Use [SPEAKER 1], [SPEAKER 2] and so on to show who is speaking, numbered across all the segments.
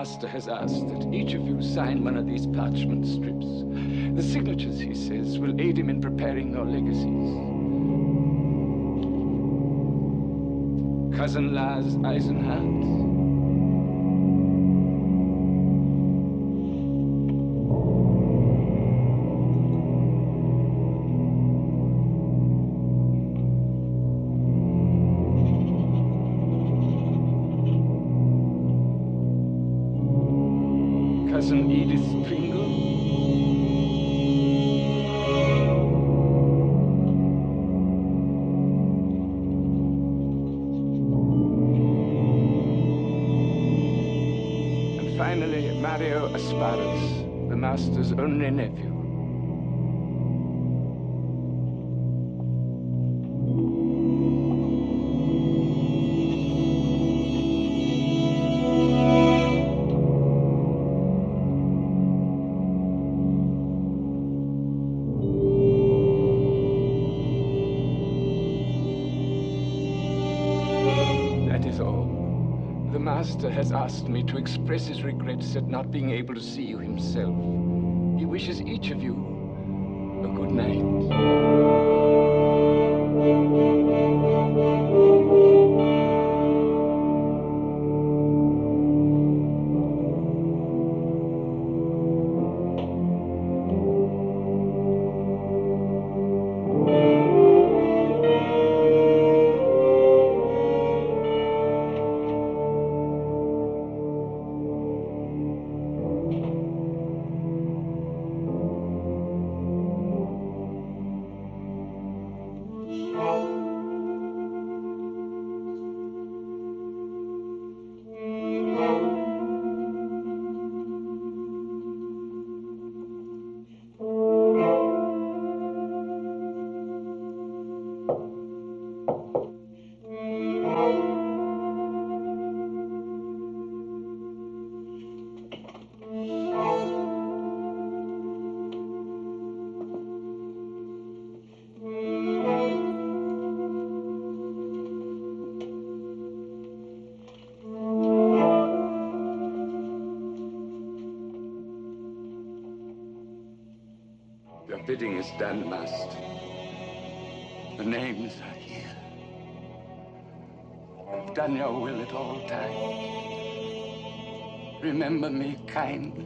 [SPEAKER 1] master has asked that each of you sign one of these parchment strips. The signatures, he says, will aid him in preparing your legacies. Cousin Lars Eisenhardt. Cousin Edith Pringle. And finally, Mario Asparas, the master's only nephew. The master has asked me to express his regrets at not being able to see you himself. He wishes each of you a good night. Your bidding is done, master. The names are here. I've done your will at all times. Remember me kindly.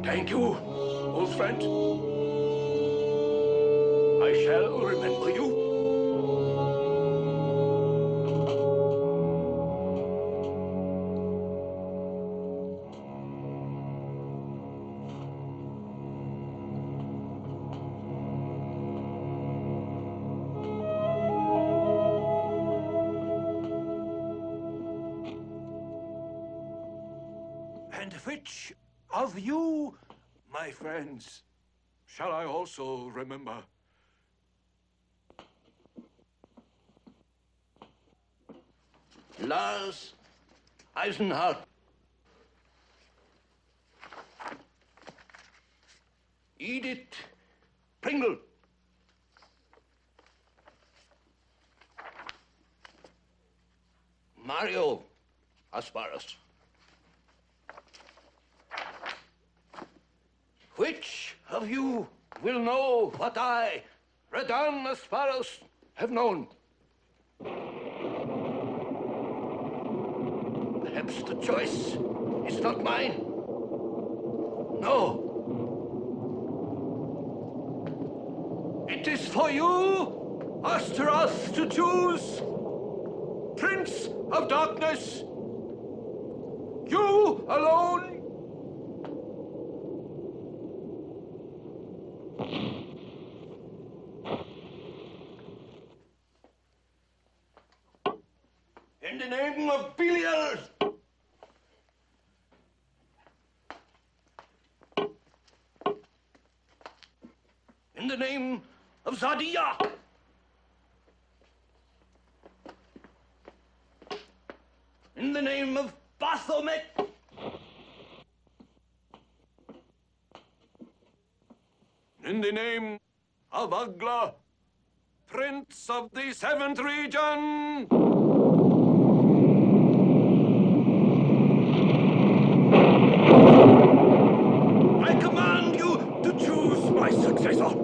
[SPEAKER 2] Thank you, old friend. I shall remember you. And which of you, my friends, shall I also remember? Lars Eisenhardt. Edith Pringle. Mario Asparas. Which of you will know what I, Redan Asparas, have known? Perhaps the choice is not mine. No. It is for you, Astaroth, to choose. Prince of Darkness. You alone. In the name of Belial. In the name of Zadia. In the name of Baphomet. In the name of Ugla, Prince of the Seventh Region. I command you to choose my successor.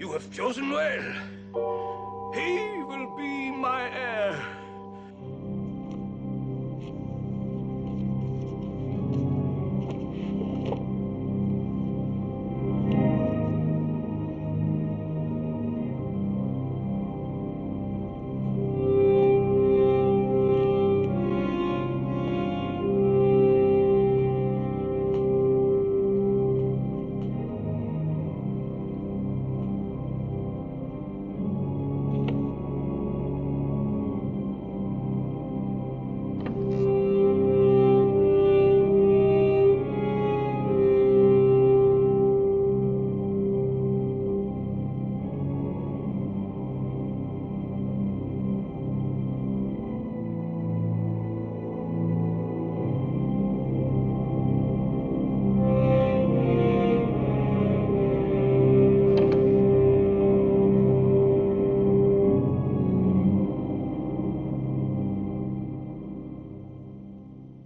[SPEAKER 2] You have chosen well. He will be my heir.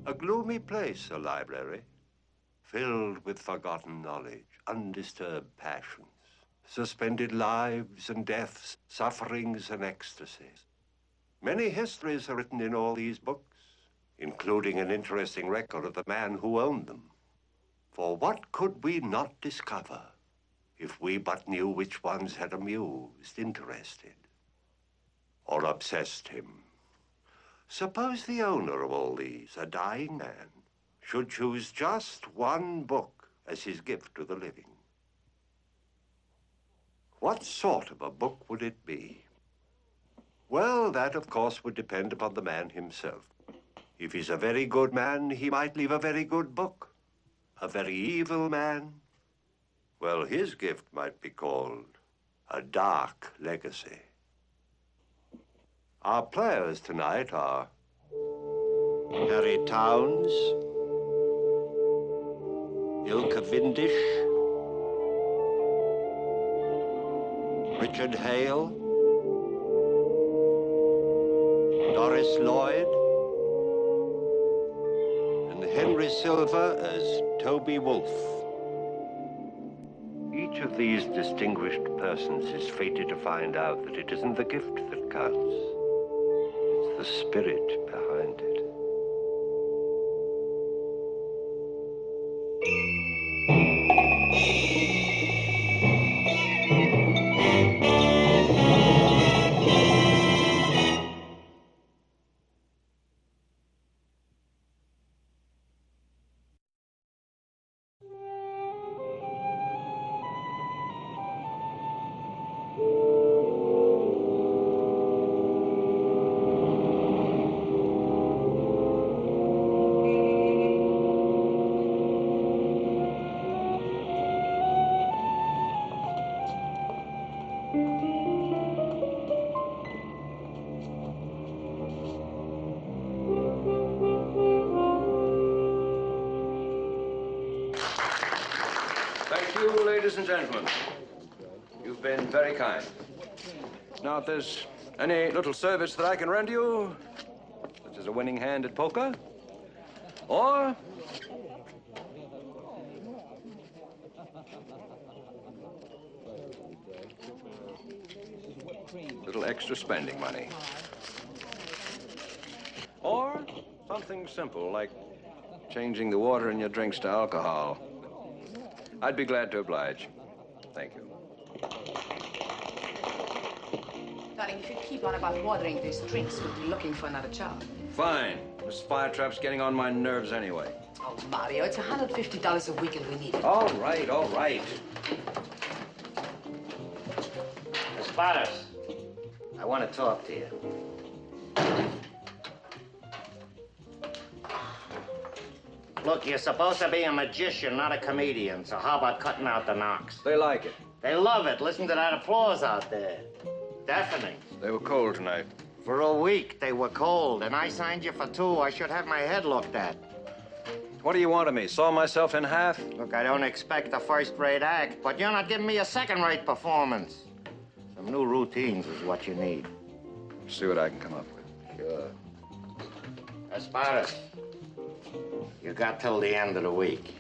[SPEAKER 3] A gloomy place, a library, filled with forgotten knowledge, undisturbed passions, suspended lives and deaths, sufferings and ecstasies. Many histories are written in all these books, including an interesting record of the man who owned them. For what could we not discover if we but knew which ones had amused, interested, or obsessed him? Suppose the owner of all these, a dying man, should choose just one book as his gift to the living. What sort of a book would it be? Well, that, of course, would depend upon the man himself. If he's a very good man, he might leave a very good book. A very evil man, well, his gift might be called a dark legacy. Our players tonight are Harry Towns, Ilka Vindish, Richard Hale, Doris Lloyd, and Henry Silver as Toby Wolfe. Each of these distinguished persons is fated to find out that it isn't the gift that counts. It's the spirit behind it.
[SPEAKER 2] Thank you, ladies and gentlemen. You've been very kind. Now, if there's any little service that I can render you, such as a winning hand at poker, or little extra spending money, or Something simple, like changing the water in your drinks to alcohol. I'd be glad to oblige. Thank you.
[SPEAKER 4] Darling, if you keep on about watering these drinks, we'll be looking for another job.
[SPEAKER 2] Fine. This fire trap's getting on my nerves anyway.
[SPEAKER 4] Oh, Mario, it's $150 a week and we need it.
[SPEAKER 2] All right, all right.
[SPEAKER 5] SPRiNTER, I want to talk to you. Look, you're supposed to be a magician, not a comedian, so how about cutting out the knocks?
[SPEAKER 2] They like it.
[SPEAKER 5] They love it. Listen to that applause out there. Deafening.
[SPEAKER 2] They were cold tonight.
[SPEAKER 5] For a week, they were cold, and I signed you for 2. I should have my head looked at.
[SPEAKER 2] What do you want of me? Saw myself in half?
[SPEAKER 5] Look, I don't expect a first-rate act, but you're not giving me a second-rate performance. Some new routines is what you need.
[SPEAKER 2] See what I can come up with.
[SPEAKER 5] Sure. SPRiNTER, you got till the end of the week.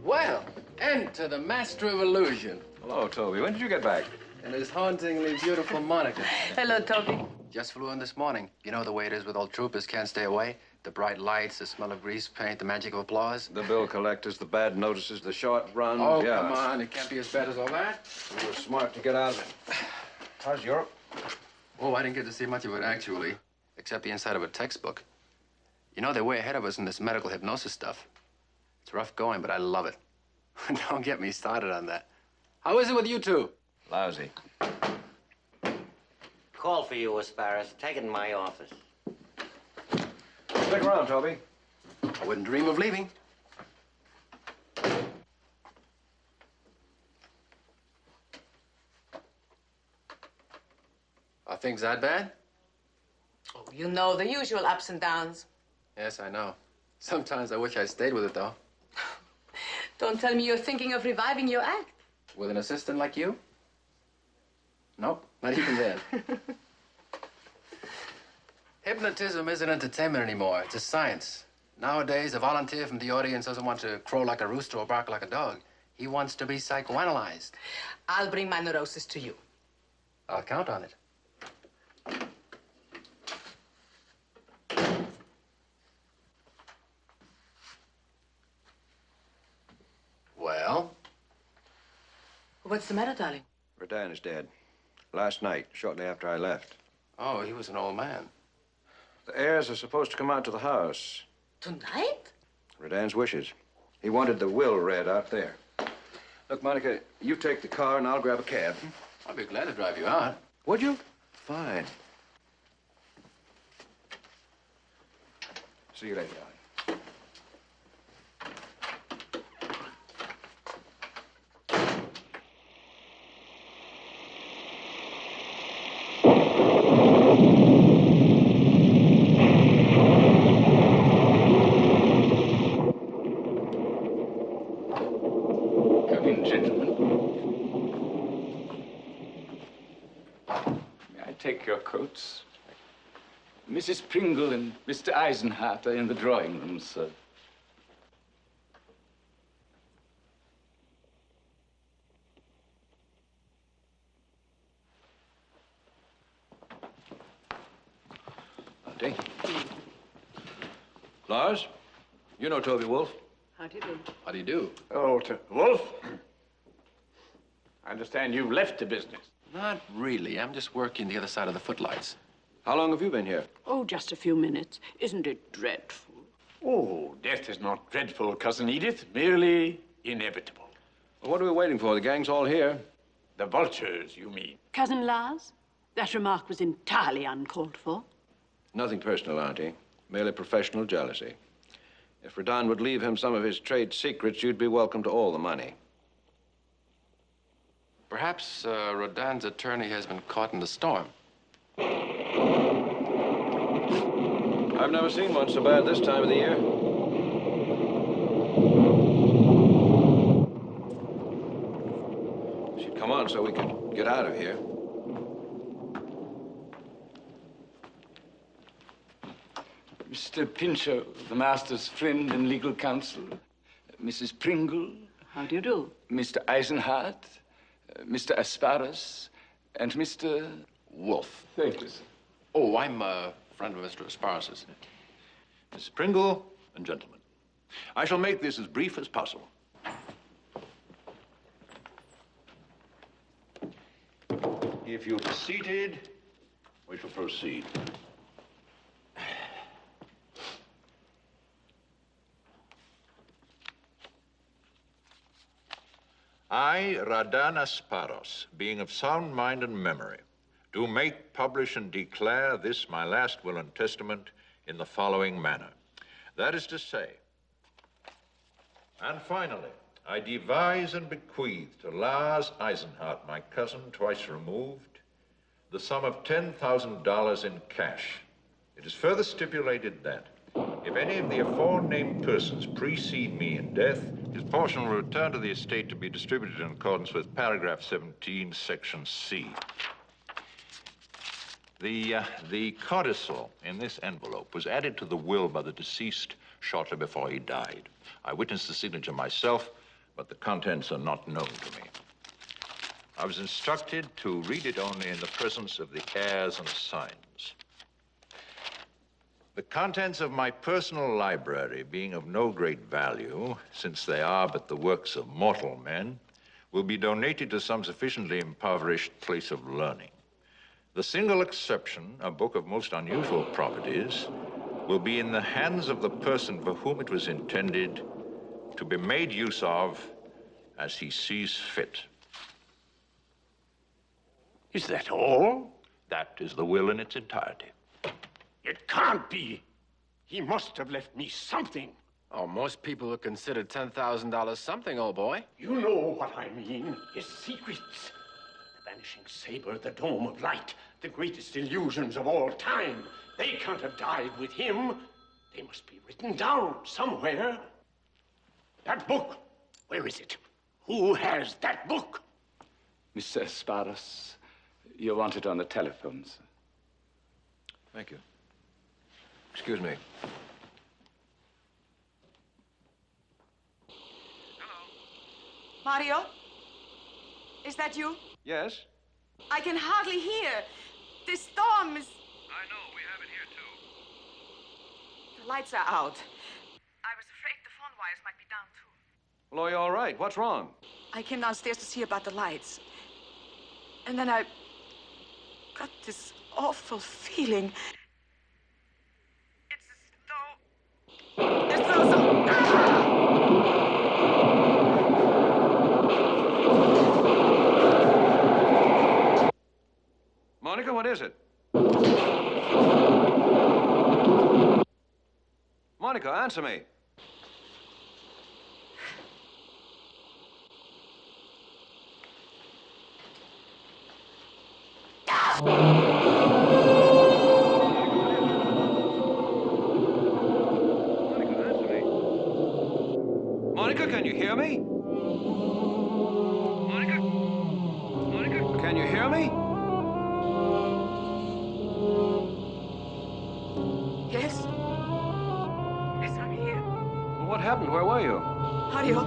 [SPEAKER 6] Well, enter the master of illusion
[SPEAKER 2] Hello, Toby. When did you get back?
[SPEAKER 6] and his hauntingly beautiful Monica.
[SPEAKER 4] Hello, Toby.
[SPEAKER 6] Just flew in this morning. You know the way it is with old troopers, can't stay away. The bright lights, the smell of grease paint, the magic of applause.
[SPEAKER 2] The bill collectors, the bad notices, the short runs.
[SPEAKER 6] Oh,
[SPEAKER 2] yeah.
[SPEAKER 6] come on. It can't be as bad as all that.
[SPEAKER 2] You were smart to get out of it. How's Europe?
[SPEAKER 6] Oh, I didn't get to see much of it, actually, except the inside of a textbook. You know, they're way ahead of us in this medical hypnosis stuff. It's rough going, but I love it. Don't get me started on that. How is it with you two?
[SPEAKER 2] Lousy.
[SPEAKER 5] Call for you, SPRiNTER. Take it in my office.
[SPEAKER 2] Stick around, Toby.
[SPEAKER 6] I wouldn't dream of leaving. Are things that bad?
[SPEAKER 4] Oh, you know, the usual ups and downs.
[SPEAKER 6] Yes, I know. Sometimes I wish I stayed with it, though.
[SPEAKER 4] Don't tell me you're thinking of reviving your act.
[SPEAKER 6] With an assistant like you? Nope, not even then. Hypnotism isn't entertainment anymore. It's a science. Nowadays, a volunteer from the audience doesn't want to crow like a rooster or bark like a dog. He wants to be psychoanalyzed.
[SPEAKER 4] I'll bring my neurosis to you.
[SPEAKER 6] I'll count on it. Well?
[SPEAKER 4] What's the matter, darling?
[SPEAKER 2] Redan is dead. Last night, shortly after I left.
[SPEAKER 6] Oh, he was an old man.
[SPEAKER 2] The heirs are supposed to come out to the house.
[SPEAKER 4] Tonight?
[SPEAKER 2] Redan's wishes. He wanted the will read out there. Look, Monica, you take the car and I'll grab a cab.
[SPEAKER 6] I'd be glad to drive you out.
[SPEAKER 2] Would you? Fine. See you later, darling.
[SPEAKER 1] Come in, gentlemen. May I take your coats? Mrs. Pringle and Mr. Eisenhardt are in the drawing room, sir.
[SPEAKER 2] Auntie. Lars, you know Toby Wolf.
[SPEAKER 4] How do you do?
[SPEAKER 6] How do you do?
[SPEAKER 1] Oh, Wolf. I understand you've left the business.
[SPEAKER 6] Not really. I'm just working the other side of the footlights.
[SPEAKER 2] How long have you been here?
[SPEAKER 7] Oh, just a few minutes. Isn't it dreadful?
[SPEAKER 1] Oh, death is not dreadful, Cousin Edith, merely inevitable.
[SPEAKER 2] Well, what are we waiting for? The gang's all here.
[SPEAKER 1] The vultures, you mean?
[SPEAKER 7] Cousin Lars, that remark was entirely uncalled for.
[SPEAKER 2] Nothing personal, Auntie. Merely professional jealousy. If Redan would leave him some of his trade secrets, you'd be welcome to all the money.
[SPEAKER 6] Perhaps Rodin's attorney has been caught in the storm.
[SPEAKER 2] I've never seen one so bad this time of the year. She'd come on so we could get out of here.
[SPEAKER 1] Mr. Pinchot, the master's friend and legal counsel. Mrs. Pringle.
[SPEAKER 7] How do you do?
[SPEAKER 1] Mr. Eisenhardt. Mr. Asparas. And Mr.
[SPEAKER 6] Wolf.
[SPEAKER 1] Thank you, sir.
[SPEAKER 6] Oh, I'm a friend of Mr. Asparas's.
[SPEAKER 8] Mrs. Pringle and gentlemen, I shall make this as brief as possible. If you'll be seated, we shall proceed. I, Radan Asparos, being of sound mind and memory, do make, publish, and declare this my last will and testament in the following manner. That is to say, and finally, I devise and bequeath to Lars Eisenhardt, my cousin twice removed, the sum of $10,000 in cash. It is further stipulated that if any of the aforenamed persons precede me in death, his portion will return to the estate to be distributed in accordance with paragraph 17, section C. The codicil in this envelope was added to the will by the deceased shortly before he died. I witnessed the signature myself, but the contents are not known to me. I was instructed to read it only in the presence of the heirs and assigns. The contents of my personal library, being of no great value, since they are but the works of mortal men, will be donated to some sufficiently impoverished place of learning. The single exception, a book of most unusual properties, will be in the hands of the person for whom it was intended to be made use of as he sees fit.
[SPEAKER 9] Is that all?
[SPEAKER 8] That is the will in its entirety.
[SPEAKER 9] It can't be. He must have left me something.
[SPEAKER 6] Oh, most people would consider $10,000 something, old boy.
[SPEAKER 9] You know what I mean. His secrets. The vanishing saber, the dome of light, the greatest illusions of all time. They can't have died with him. They must be written down somewhere. That book, where is it? Who has that book?
[SPEAKER 1] Mr. Asparas, you want it on the telephone, sir.
[SPEAKER 2] Thank you. Excuse me.
[SPEAKER 4] Mario? Is that you?
[SPEAKER 2] Yes?
[SPEAKER 4] I can hardly hear. This storm is...
[SPEAKER 2] I know. We have it here, too.
[SPEAKER 4] The lights are out. I was afraid the phone wires might be down, too.
[SPEAKER 2] Well, are you all right? What's wrong?
[SPEAKER 4] I came downstairs to see about the lights. And then I got this awful feeling. It's as though some...
[SPEAKER 2] Monica, what is it? Monica, answer me. Monica, can you hear me? Monica? Monica? Can you hear me?
[SPEAKER 4] Yes? Yes, I'm here.
[SPEAKER 2] Well, what happened? Where were you?
[SPEAKER 4] Mario,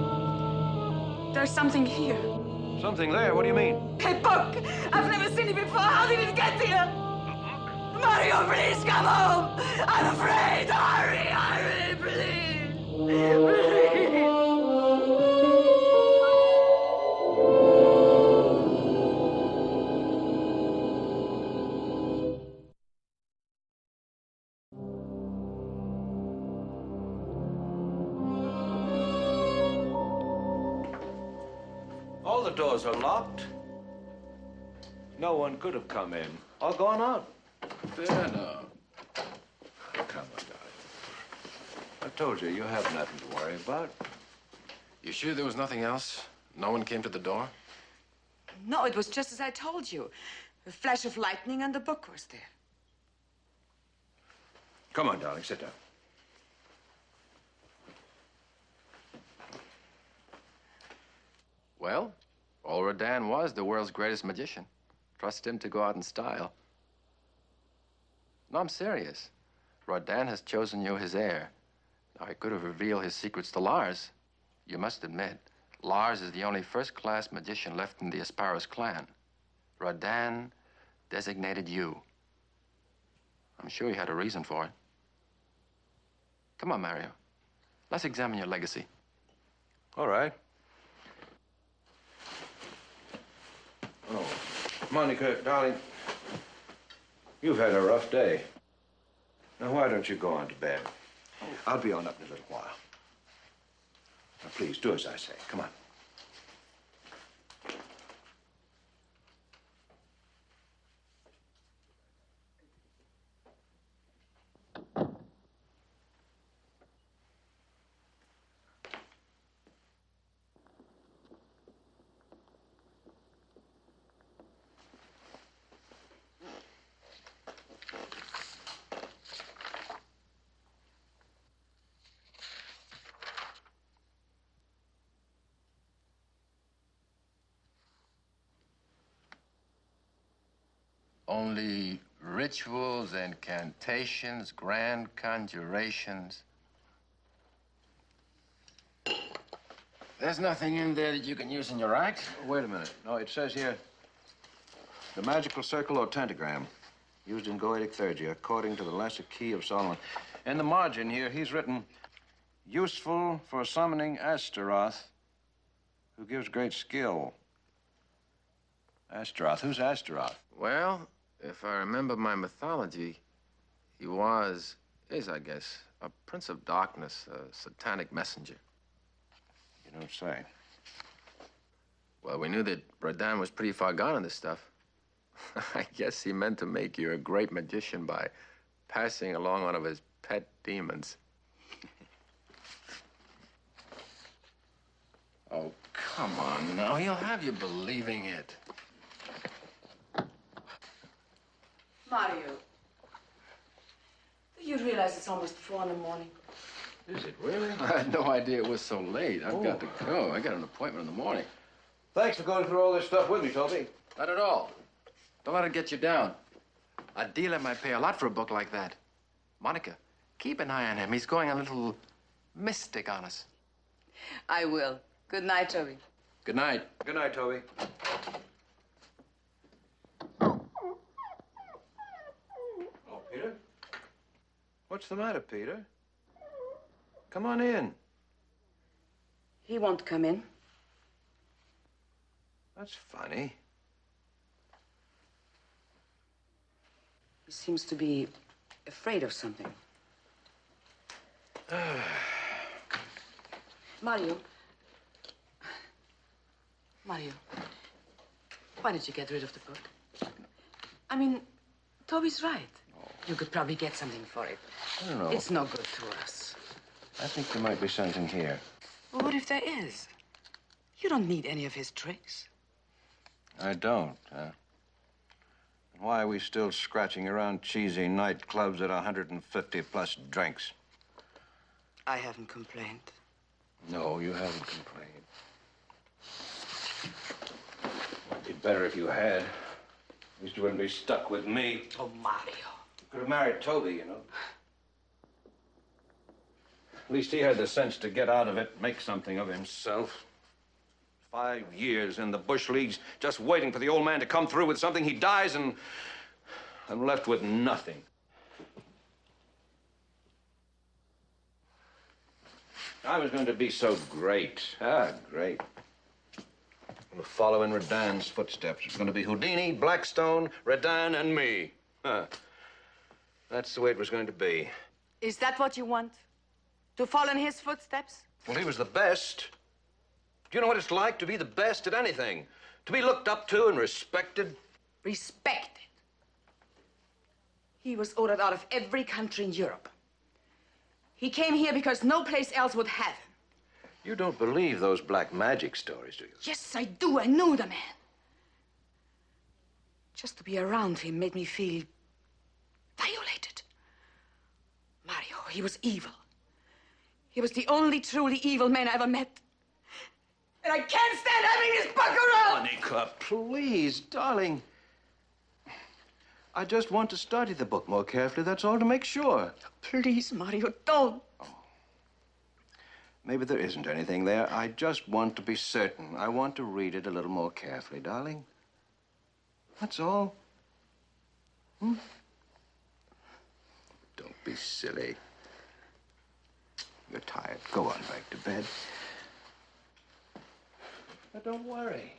[SPEAKER 4] there's something here.
[SPEAKER 2] Something there? What do you mean?
[SPEAKER 4] A book! I've never seen it before. How did it get here? A book? Mario, please come home! I'm afraid! Hurry, please! Please!
[SPEAKER 2] All the doors are locked. No one could have come in or gone out.
[SPEAKER 6] There now.
[SPEAKER 2] Come on, darling. I told you, you have nothing to worry about.
[SPEAKER 6] You sure there was nothing else? No one came to the door?
[SPEAKER 4] No, it was just as I told you. A flash of lightning and the book was there.
[SPEAKER 2] Come on, darling, sit down.
[SPEAKER 6] Well, old Rodan was the world's greatest magician. Trust him to go out in style. No, I'm serious. Rodan has chosen you his heir. Now, he could have revealed his secrets to Lars. You must admit, Lars is the only first-class magician left in the Asparas clan. Rodan designated you. I'm sure he had a reason for it. Come on, Mario. Let's examine your legacy.
[SPEAKER 2] All right. Oh, Monica, darling, you've had a rough day. Now, why don't you go on to bed? I'll be on up in a little while. Now, please, do as I say. Come on.
[SPEAKER 6] Only rituals, incantations, grand conjurations. There's nothing in there that you can use in your act?
[SPEAKER 2] Wait a minute. No, it says here, the magical circle or tentagram used in Goetic theurgy according to the lesser key of Solomon. In the margin here, he's written, useful for summoning Astaroth, who gives great skill. Astaroth? Who's Astaroth?
[SPEAKER 6] Well, if I remember my mythology, he is, I guess, a prince of darkness, a satanic messenger.
[SPEAKER 2] You don't say.
[SPEAKER 6] Well, we knew that Radin was pretty far gone in this stuff. I guess he meant to make you a great magician by passing along one of his pet demons. Oh, come on now. He'll have you believing it.
[SPEAKER 4] Mario, do you realize it's almost 4 in the morning?
[SPEAKER 2] Is it really?
[SPEAKER 6] I had no idea it was so late. I've got to go. I got an appointment in the morning.
[SPEAKER 2] Thanks for going through all this stuff with me, Toby.
[SPEAKER 6] Not at all. Don't let it get you down. A dealer might pay a lot for a book like that. Monica, keep an eye on him. He's going a little mystic on us.
[SPEAKER 4] I will. Good night, Toby.
[SPEAKER 6] Good night.
[SPEAKER 2] Good night, Toby. Oh, Peter? What's the matter, Peter? Come on in.
[SPEAKER 4] He won't come in.
[SPEAKER 2] That's funny.
[SPEAKER 4] He seems to be afraid of something. Mario. Mario, why did you get rid of the book? I mean, Toby's right. You could probably get something for it.
[SPEAKER 2] I don't know.
[SPEAKER 4] It's no good to us.
[SPEAKER 2] I think there might be something here.
[SPEAKER 4] Well, what if there is? You don't need any of his tricks.
[SPEAKER 2] I don't, Why are we still scratching around cheesy nightclubs at 150+ drinks?
[SPEAKER 4] I haven't complained.
[SPEAKER 2] No, you haven't complained. It'd be better if you had. At least you wouldn't be stuck with me.
[SPEAKER 4] Oh, Mario.
[SPEAKER 2] Could have married Toby, you know. At least he had the sense to get out of it, make something of himself. 5 years in the bush leagues, just waiting for the old man to come through with something. He dies, and I'm left with nothing. I was going to be so great. Great. We'll follow in Radin's footsteps. It's going to be Houdini, Blackstone, Radin, and me. That's the way it was going to be.
[SPEAKER 4] Is that what you want? To follow in his footsteps?
[SPEAKER 2] Well, he was the best. Do you know what it's like to be the best at anything? To be looked up to and respected?
[SPEAKER 4] Respected. He was ordered out of every country in Europe. He came here because no place else would have him.
[SPEAKER 2] You don't believe those black magic stories, do you?
[SPEAKER 4] Yes, I do. I know the man. Just to be around him made me feel violated. Mario, he was evil. He was the only truly evil man I ever met. And I can't stand having his buck around!
[SPEAKER 2] Monica, please, darling. I just want to study the book more carefully, that's all, to make sure.
[SPEAKER 4] Please, Mario, don't.
[SPEAKER 2] Oh. Maybe there isn't anything there. I just want to be certain. I want to read it a little more carefully, darling. That's all.
[SPEAKER 10] be silly. You're tired. Go on back to bed.
[SPEAKER 2] But don't worry.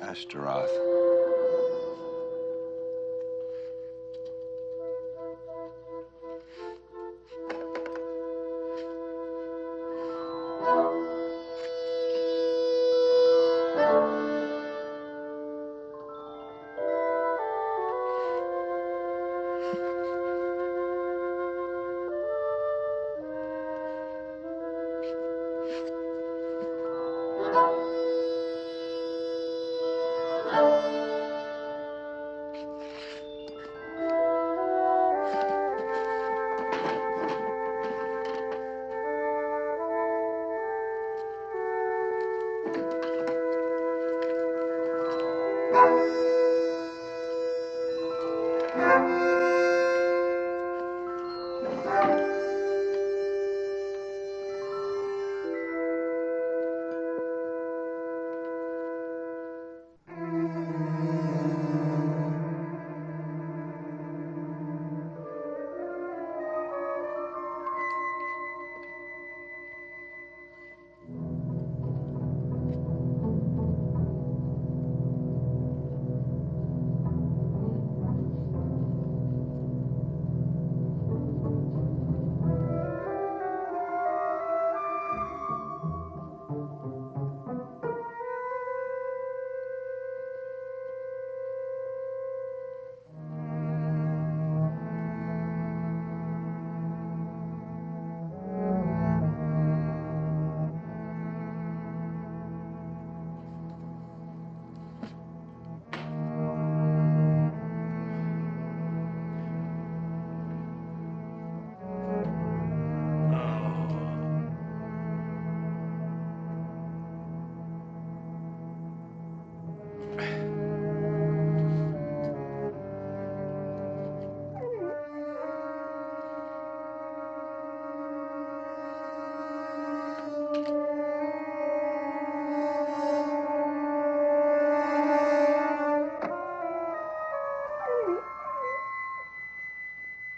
[SPEAKER 10] Astaroth.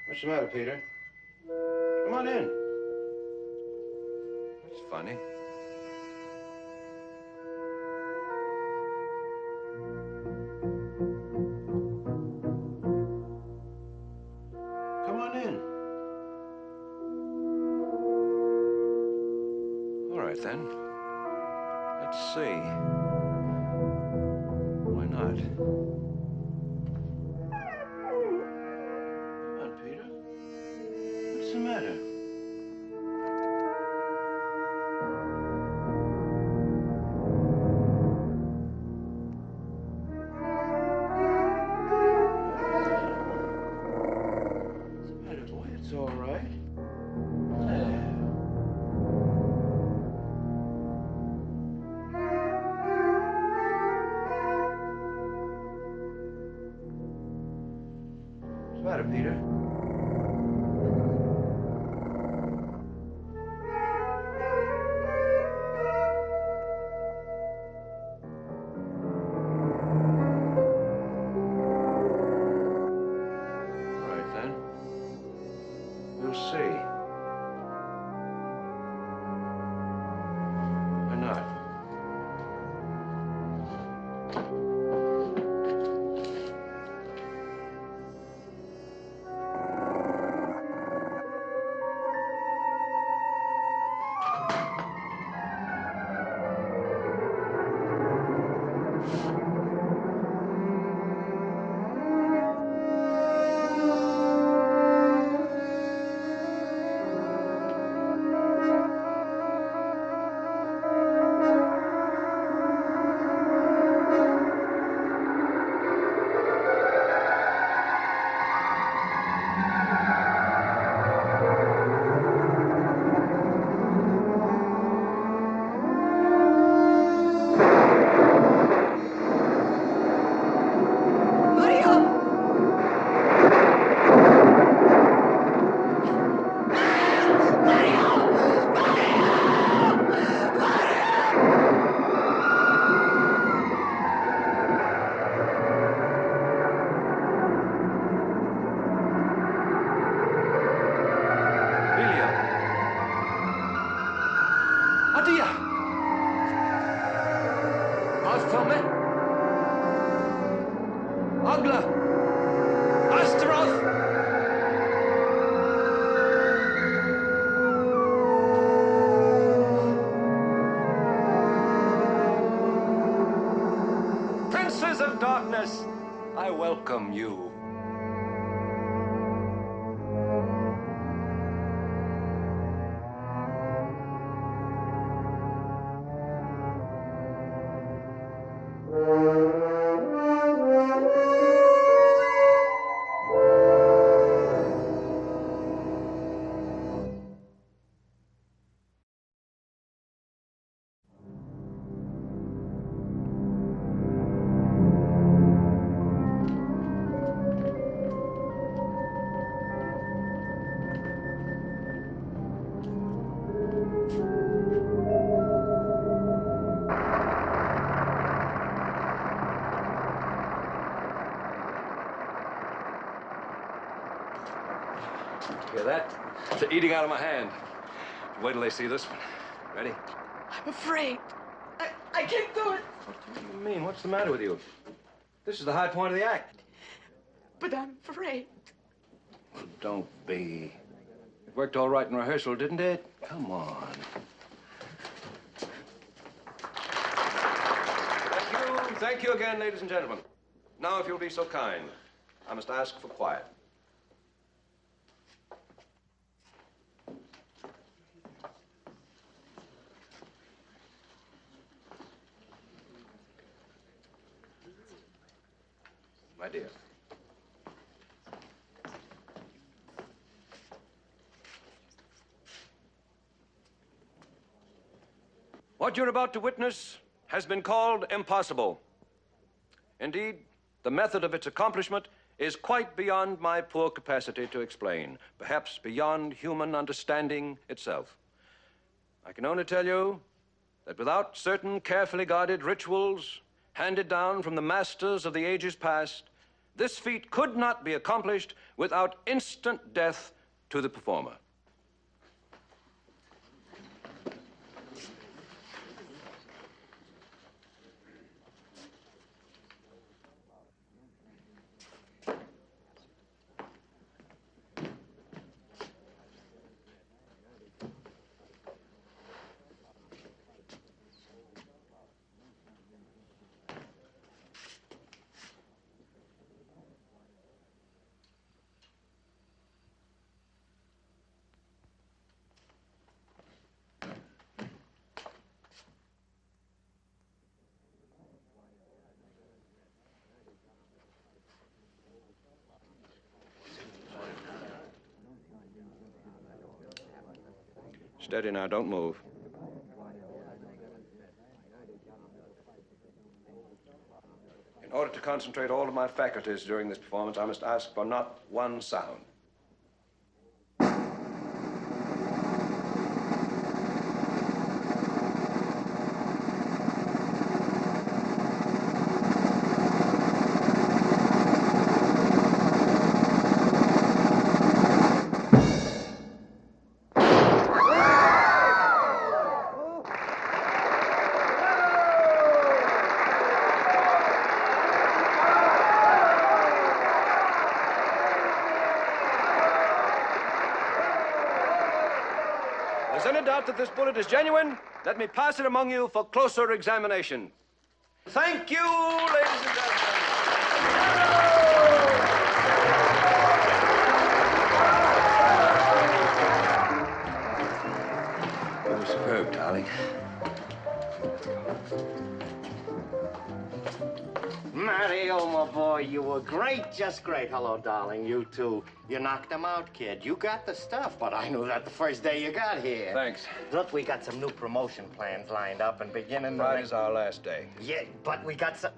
[SPEAKER 2] What's the matter, Peter? Come on in.
[SPEAKER 3] That's funny.
[SPEAKER 2] Come on in.
[SPEAKER 3] All right, then. Let's see. Why not?
[SPEAKER 2] Come on, Peter. What's the matter? What's the matter, boy? It's all right. There. What's the matter, Peter? All right, then. We'll see. Or not. from me. Ogla! Astaroth! Princes of darkness, I welcome you. Hear that? They're eating out of my hand. Wait till they see this one. Ready?
[SPEAKER 4] I'm afraid. I can't do it.
[SPEAKER 2] What do you mean? What's the matter with you? This is the high point of the act.
[SPEAKER 4] But I'm afraid.
[SPEAKER 2] Well, don't be. It worked all right in rehearsal, didn't it? Come on. Thank you. Thank you again, ladies and gentlemen. Now, if you'll be so kind, I must ask for quiet. My dear. What you're about to witness has been called impossible. Indeed, the method of its accomplishment is quite beyond my poor capacity to explain, perhaps beyond human understanding itself. I can only tell you that without certain carefully guarded rituals handed down from the masters of the ages past, this feat could not be accomplished without instant death to the performer. Steady now, don't move. In order to concentrate all of my faculties during this performance, I must ask for not one sound. If there's any doubt that this bullet is genuine, let me pass it among you for closer examination. Thank you, ladies and gentlemen. You were superb, darling.
[SPEAKER 5] Mario, my boy, you were great, just great. Hello, darling, you too. You knocked him out, kid. You got the stuff, but I knew that the first day you got here.
[SPEAKER 2] Thanks.
[SPEAKER 5] Look, we got some new promotion plans lined up and beginning...
[SPEAKER 2] Friday's our last day.
[SPEAKER 5] Yeah, but we got some...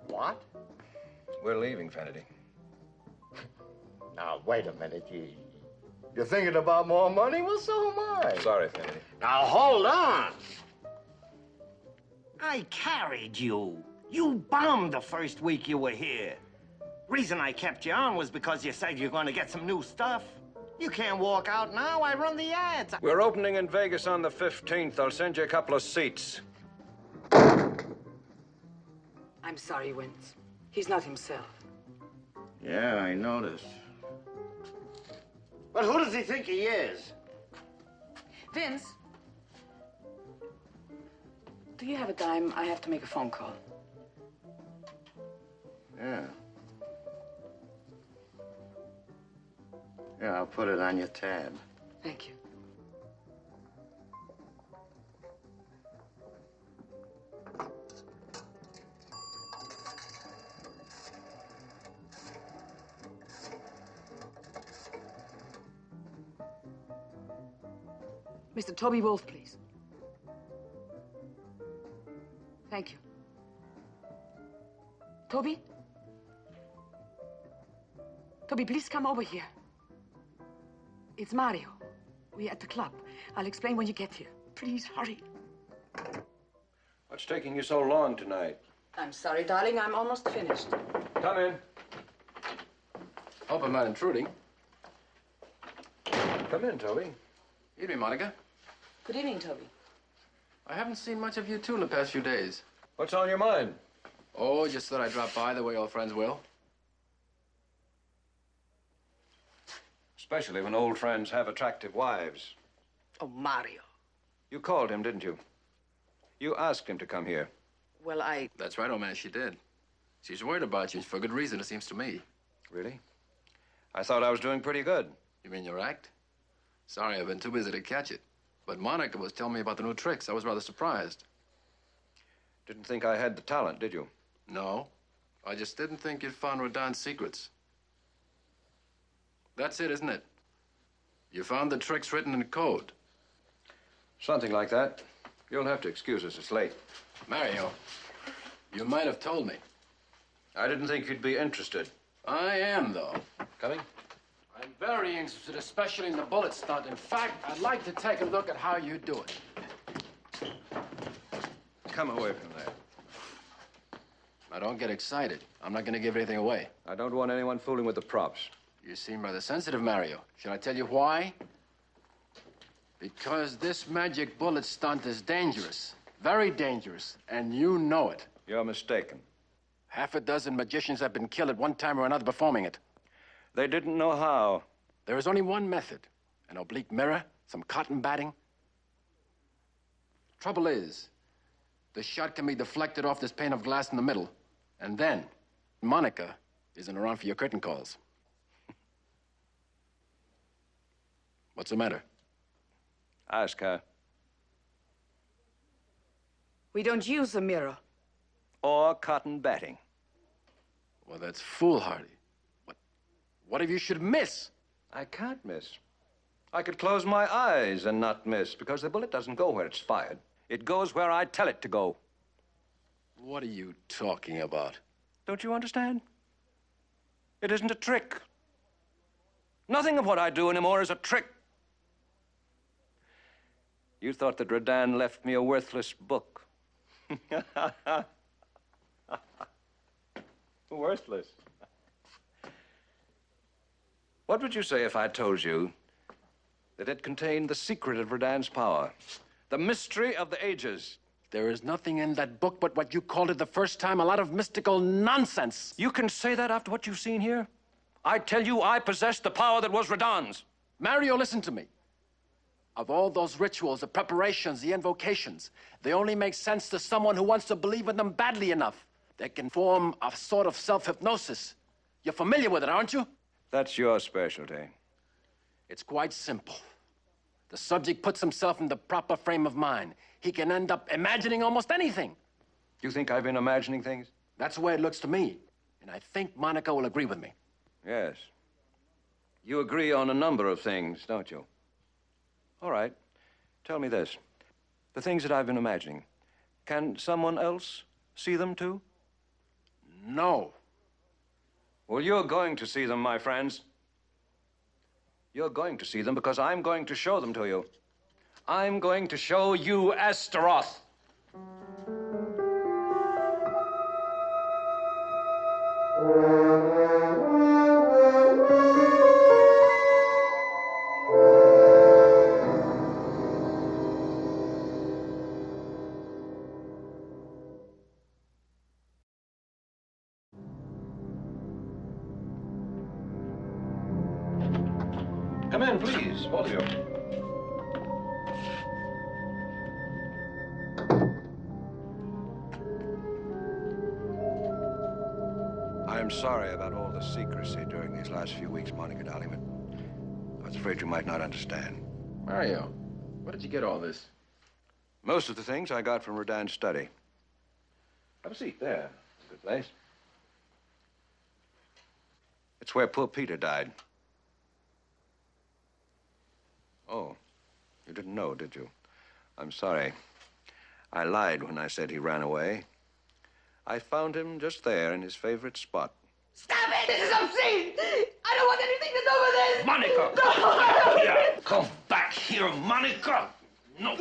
[SPEAKER 5] What?
[SPEAKER 2] We're leaving, Kennedy.
[SPEAKER 5] Now, wait a minute. You're thinking about more money? Well, so am I.
[SPEAKER 2] Sorry, Kennedy.
[SPEAKER 5] Now, hold on. I carried you. You bombed the first week you were here. Reason I kept you on was because you said you're going to get some new stuff. You can't walk out now. I run the ads.
[SPEAKER 2] We're opening in Vegas on the 15th. I'll send you a couple of seats.
[SPEAKER 4] I'm sorry, Vince. He's not himself.
[SPEAKER 5] Yeah, I noticed. But who does he think he is?
[SPEAKER 4] Vince? Do you have a dime? I have to make a phone call.
[SPEAKER 5] Yeah. Yeah, I'll put it on your tab.
[SPEAKER 4] Thank you. Mr. Toby Wolfe, please. Thank you. Toby? Toby, please come over here. It's Mario. We're at the club. I'll explain when you get here. Please, hurry.
[SPEAKER 2] What's taking you so long tonight?
[SPEAKER 4] I'm sorry, darling. I'm almost finished.
[SPEAKER 2] Come in.
[SPEAKER 6] Hope I'm not intruding.
[SPEAKER 2] Come in, Toby.
[SPEAKER 6] Evening, Monica.
[SPEAKER 4] Good evening, Toby.
[SPEAKER 6] I haven't seen much of you two in the past few days.
[SPEAKER 2] What's on your mind?
[SPEAKER 6] Oh, just thought I'd drop by the way old friends will.
[SPEAKER 2] Especially when old friends have attractive wives.
[SPEAKER 4] Oh, Mario.
[SPEAKER 2] You called him, didn't you? You asked him to come here.
[SPEAKER 4] Well,
[SPEAKER 6] That's right, old man, she did. She's worried about you for good reason, it seems to me.
[SPEAKER 2] Really? I thought I was doing pretty good.
[SPEAKER 6] You mean your act? Sorry, I've been too busy to catch it. But Monica was telling me about the new tricks. I was rather surprised.
[SPEAKER 2] Didn't think I had the talent, did you?
[SPEAKER 6] No. I just didn't think you'd found Rodin's secrets. That's it, isn't it? You found the tricks written in code.
[SPEAKER 2] Something like that. You'll have to excuse us, it's late.
[SPEAKER 6] Mario, you might have told me.
[SPEAKER 2] I didn't think you'd be interested.
[SPEAKER 6] I am, though.
[SPEAKER 2] Coming?
[SPEAKER 6] I'm very interested, especially in the bullet stunt. In fact, I'd like to take a look at how you do it.
[SPEAKER 2] Come away from there.
[SPEAKER 6] Now, don't get excited. I'm not going to give anything away.
[SPEAKER 2] I don't want anyone fooling with the props.
[SPEAKER 6] You seem rather sensitive, Mario. Should I tell you why? Because this magic bullet stunt is dangerous. Very dangerous. And you know it.
[SPEAKER 2] You're mistaken.
[SPEAKER 6] Half a dozen magicians have been killed at one time or another performing it.
[SPEAKER 2] They didn't know how.
[SPEAKER 6] There is only one method. An oblique mirror, some cotton batting. Trouble is, the shot can be deflected off this pane of glass in the middle. And then, Monica isn't around for your curtain calls. What's the matter?
[SPEAKER 2] Ask her.
[SPEAKER 4] we don't use a mirror.
[SPEAKER 2] Or cotton batting.
[SPEAKER 6] Well, that's foolhardy. What if you should miss?
[SPEAKER 2] I can't miss. I could close my eyes and not miss, because the bullet doesn't go where it's fired. It goes where I tell it to go.
[SPEAKER 6] What are you talking about?
[SPEAKER 2] Don't you understand? It isn't a trick. Nothing of what I do anymore is a trick. You thought that Rodin left me a worthless book. Worthless. What would you say if I told you that it contained the secret of Rodin's power, the mystery of the ages?
[SPEAKER 6] There is nothing in that book but what you called it the first time, a lot of mystical nonsense.
[SPEAKER 2] You can say that after what you've seen here? I tell you, I possess the power that was Rodin's.
[SPEAKER 6] Mario, listen to me. Of all those rituals, the preparations, the invocations, they only make sense to someone who wants to believe in them badly enough. They can form a sort of self-hypnosis. You're familiar with it, aren't you?
[SPEAKER 2] That's your specialty.
[SPEAKER 6] It's quite simple. The subject puts himself in the proper frame of mind. He can end up imagining almost anything.
[SPEAKER 2] You think I've been imagining things?
[SPEAKER 6] That's the way it looks to me. And I think Monica will agree with me.
[SPEAKER 2] Yes. You agree on a number of things, don't you? All right. Tell me this. The things that I've been imagining, can someone else see them too?
[SPEAKER 6] No.
[SPEAKER 2] Well, you're going to see them, my friends. You're going to see them because I'm going to show them to you. I'm going to show you Astaroth. Come in, please, both of you. I'm sorry about all the secrecy during these last few weeks, Monica, darling, but I was afraid you might not understand.
[SPEAKER 6] Mario, where did you get all this?
[SPEAKER 2] Most of the things I got from Rodin's study. Have a seat there. It's a good place. It's where poor Peter died. Oh, you didn't know, did you? I'm sorry. I lied when I said he ran away. I found him just there in his favorite spot.
[SPEAKER 4] Stop it! This is obscene! I don't want anything to do with this!
[SPEAKER 5] Monica!
[SPEAKER 4] No!
[SPEAKER 5] Yeah, come back here, Monica! No.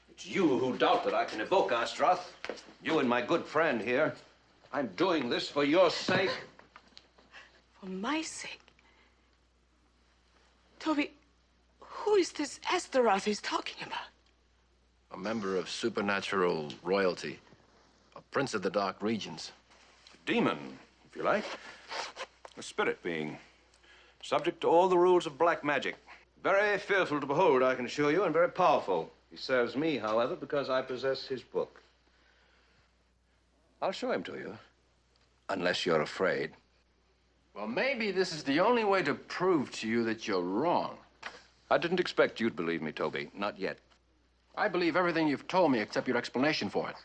[SPEAKER 2] It's you who doubt that I can evoke Astroth. You and my good friend here. I'm doing this for your sake.
[SPEAKER 4] For my sake? Toby, who is this Astaroth he's talking about?
[SPEAKER 6] A member of supernatural royalty. A prince of the dark regions.
[SPEAKER 2] A demon, if you like. A spirit being. Subject to all the rules of black magic. Very fearful to behold, I can assure you, and very powerful. He serves me, however, because I possess his book. I'll show him to you. Unless you're afraid.
[SPEAKER 6] Well, maybe this is the only way to prove to you that you're wrong.
[SPEAKER 2] I didn't expect you'd believe me, Toby. Not yet.
[SPEAKER 6] I believe everything you've told me except your explanation for it.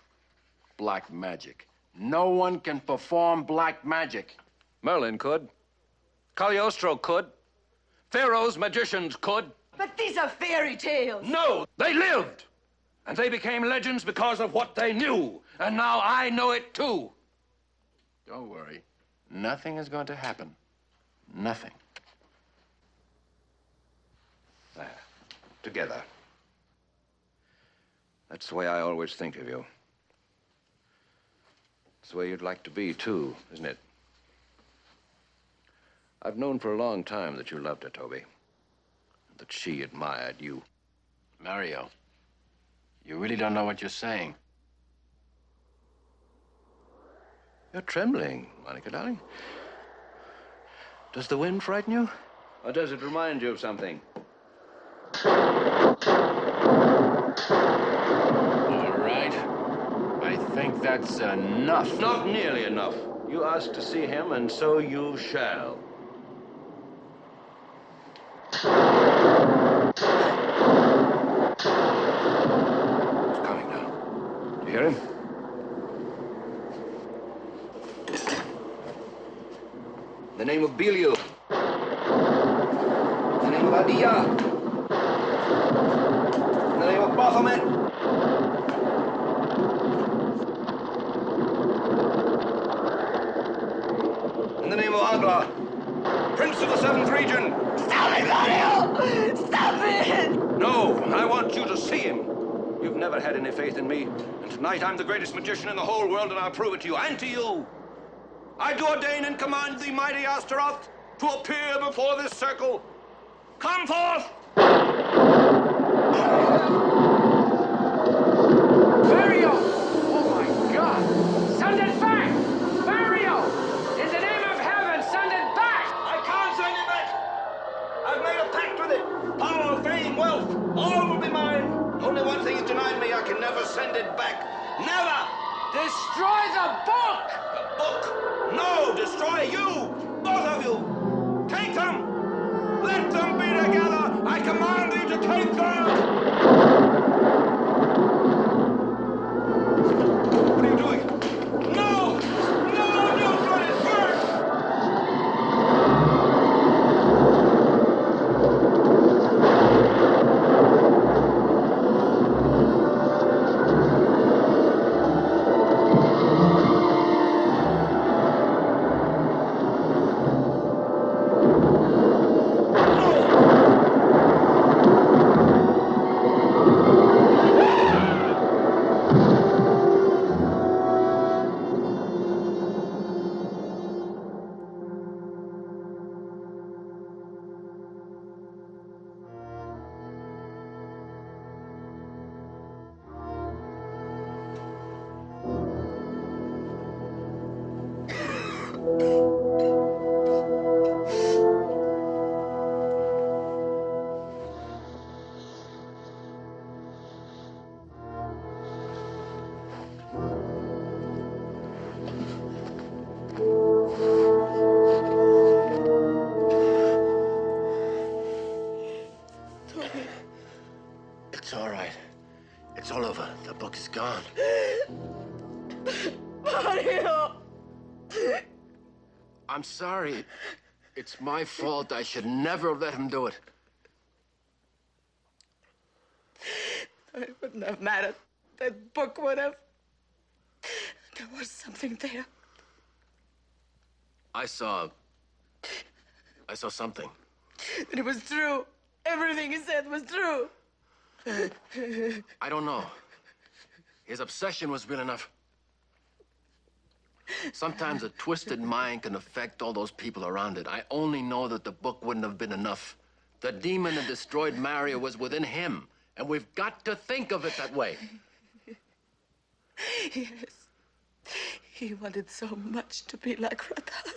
[SPEAKER 6] Black magic. No one can perform black magic.
[SPEAKER 2] Merlin could. Cagliostro could. Pharaoh's magicians could.
[SPEAKER 4] But these are fairy tales.
[SPEAKER 2] No, they lived. And they became legends because of what they knew. And now I know it too.
[SPEAKER 6] Don't worry. Nothing is going to happen. Nothing.
[SPEAKER 2] There. Together. That's the way I always think of you. It's the way you'd like to be, too, isn't it? I've known for a long time that you loved her, Toby. That she admired you.
[SPEAKER 6] Mario, you really don't know what you're saying.
[SPEAKER 2] You're trembling, Monica, darling. Does the wind frighten you? Or does it remind you of something?
[SPEAKER 6] All right. I think that's enough.
[SPEAKER 2] Not nearly enough. You asked to see him, and so you shall. It's coming now. Do you hear him? In the name of Belial. In the name of Adia. In the name of Baphomet. In the name of Agla, Prince of the Seventh Region.
[SPEAKER 4] Stop it, Mario! Stop it!
[SPEAKER 2] No, I want you to see him. You've never had any faith in me, and tonight I'm the greatest magician in the whole world, and I'll prove it to you and to you. I do ordain and command thee, mighty Astaroth, to appear before this circle. Come forth!
[SPEAKER 11] Mario! Oh, my God! Send it back! Mario! In the name of heaven, send it back!
[SPEAKER 2] I can't send it back! I've made a pact with it. Power, fame, wealth, all will be mine. Only one thing is denied me. I can never send it back. Never!
[SPEAKER 11] Destroy the book!
[SPEAKER 2] The book? No! Destroy you! Both of you! Take them! Let them be together! I command thee to take them! What are you doing? No! No! Don't let it burn!
[SPEAKER 9] It's all right. It's all over. The book is gone.
[SPEAKER 4] Mario!
[SPEAKER 6] I'm sorry. It's my fault. I should never have let him do it.
[SPEAKER 4] It wouldn't have mattered. That book would have. There was something there.
[SPEAKER 6] I saw something.
[SPEAKER 4] And it was true. Everything he said was true.
[SPEAKER 6] I don't know. His obsession was real enough. Sometimes a twisted mind can affect all those people around it. I only know that the book wouldn't have been enough. The demon that destroyed Mario was within him, and we've got to think of it that way.
[SPEAKER 4] Yes. He wanted so much to be like Rata.